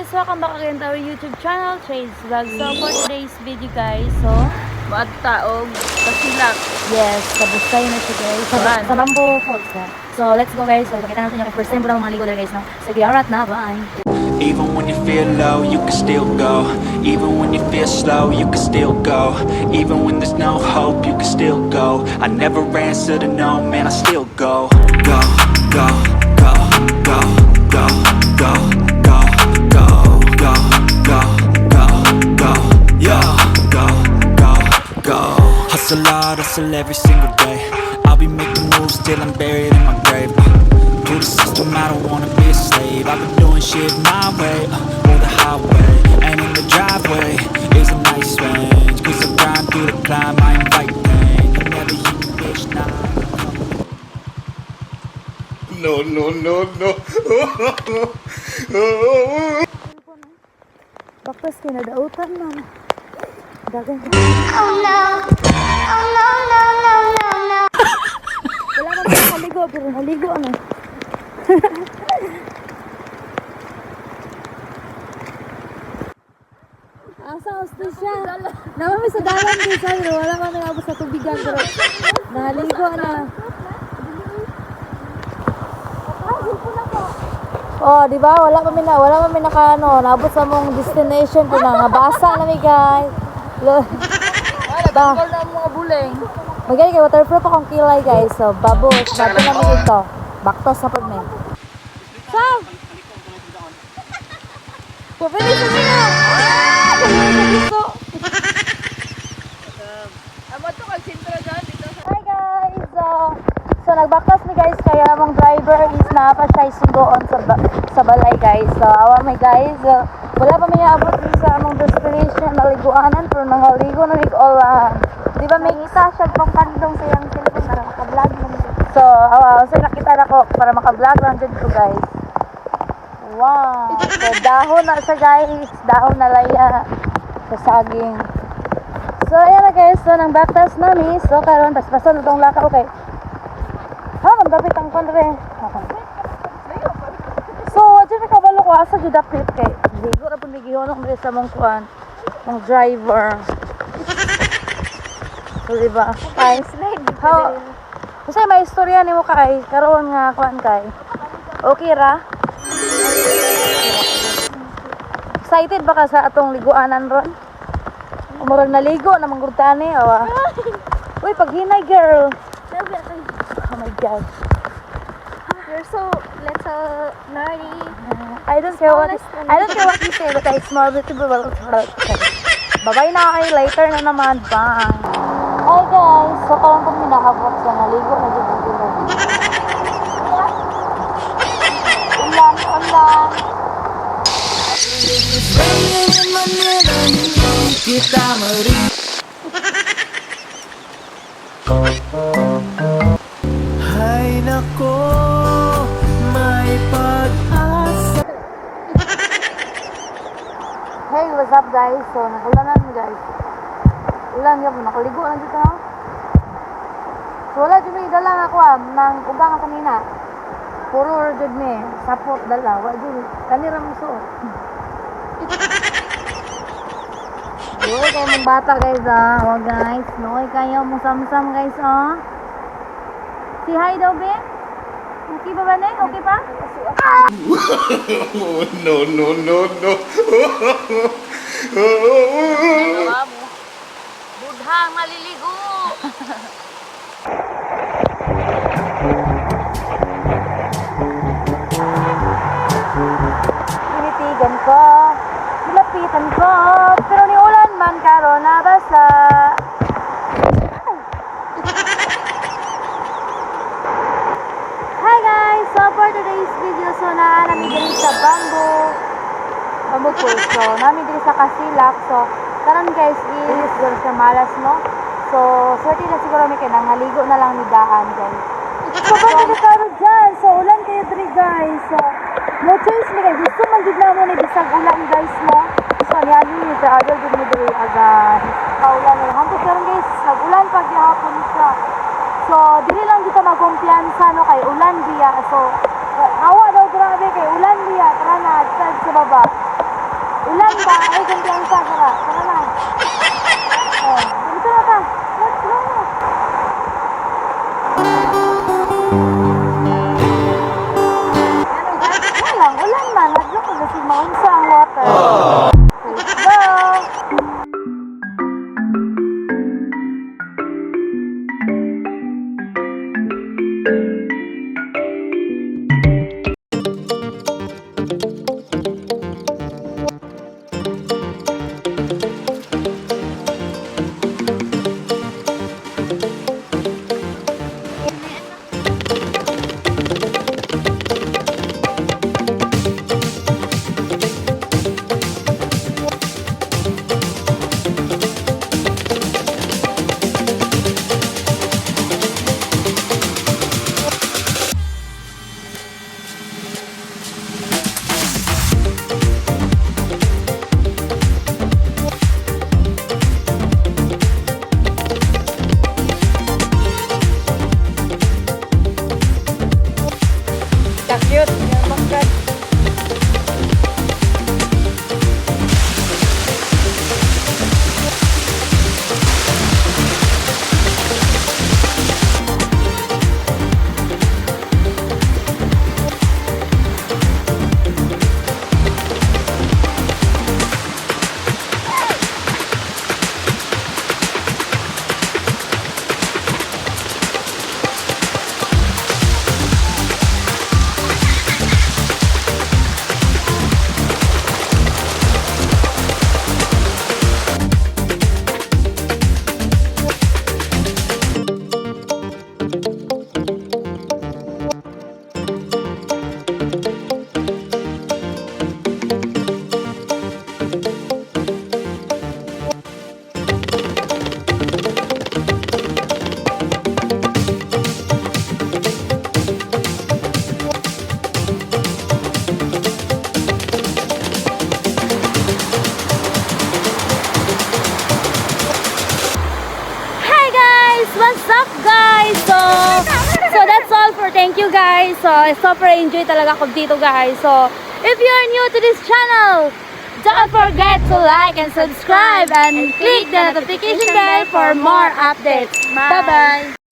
guys, welcome back again to our YouTube channel, Chase Vlog. So for today's video guys, so Baad taog kasilak. yes, kabustay na siya guys. Sa Bamboo Falls. So let's go guys. So pakita natin yung first time ko lang maligo there guys. No? Sige, alright na, bye. Even when you feel low, you can still go. Even when you feel slow, you can still go. Even when there's no hope, you can still go. I never answer to no, man, I still go. Go, go, go, go, go, go, go, go, go, go, go, go, yo, go, go, go. Hustle hard, hustle every single day. I'll be making moves till I'm buried in my grave. To the system, I don't wanna be a slave. I've been doing shit my way, or the highway. And in the driveway is a nice range. Cause I grind through the climb, I invite pain. You never hear me, bitch, nah. No, no, no, no. Baktas kinadautan na. Dagan. Oh no, oh no, no, no, no, no. Wala naman nakaligo, pero naligo ano. Asa gusto siya? Naman may sa dalan din sa pero wala man nangabot sa tubigan pero naligo na. Oh, di ba? Wala pa mi naka ano, naabot sa mong destination ko na nabasa na mi guys. Ba. Na mga buleng. Magani kay waterproof akong kilay guys. So babo, bago na mi dito. Baktos sa pagme. Sam. Pupili sa mina. Amo to kag sentro dyan dito sa Hi guys. So nagbaktas ni guys kaya among driver is na pa siya sundoon sa balay guys. So awa may guys. Wala pa may abot sa among destination na liguanan pero nangaligo na liguan. Di ba may isa siya pang kandong sa iyang cellphone para maka-vlog mo. So so nakita na ko para maka-vlog lang din ko guys. Wow. So dahon na sa guys, dahon na laya sa saging. So ayan na guys, so nang baktas nami. So karon paspason itong lakaw kay ha, magdapit ang konre. So, dyan may kabalo ko, asa dyan dapit kay ligo na po may gihonong dito sa mong kuhan ng driver. So, diba? Ay, how? Kasi may istorya ni mo kay, karoon nga kuhan kay. Okay ra? Excited ba ka sa atong liguanan ron? Umurag naligo na manggurtani, awa. Uy, paghinay girl. Oh my god. You're so little nerdy. I don't care what you say, but I smell beautiful. Bye-bye na kayo. Later na naman. Bye. Hi guys. So, kalang pong minahabot sa naligo na dito dito. Ulan. Kita meri. Hay nako, may pag-asa. Hey, what's up guys? So, nakulanan guys. Ulan yun. Nakaligo lang dito no? So, wala dyan may dala nga ako nang ugang nga kanina. Puro dyan may sapot dala. Wala dyan. Kanira mong suot. Uy, kayo mong bata guys oh guys. Uy, kayo mong sam-sam guys Si hi daw be. Okay ba ba ne? Okay pa? No, no, no, no. gawa mo. Budhang maliligo. Tinitigan ko. Nilapitan ko. Pero ni ulan man karon nabasa. Hi guys! So for today's video, so namin din sa Bamboo Falls. So namin din sa Kasilak. So karon guys is doon sa Malas no. So swerte na siguro may nangaligo na lang ni daan guys. So kung karon dyan, so ulan kayo diri guys. So no choice ni guys. Gusto man gid namo ni bisag ulan guys no. So niani ni sa adol gid ni diri agad. Paulan na hangtod karon guys. Nag-ulan pag gihapon siya. So, dili lang dito magkumpiyansa no kay ulan diya. So, awa daw grabe kay ulan diya. Tara na, sa baba. Ulan ba? Ay, kumpiyansa ka ba? Tara na. Oh, dito na ka. Let's go na. Wala lang, ulan man. Naglo ko na si Maunsa ang water. Let's go. Cute, yung bangkad. What's up guys? So that's all for thank you guys. So super enjoy talaga ako dito guys. So if you're new to this channel, don't forget to like and subscribe and click the notification bell for more updates. Bye bye.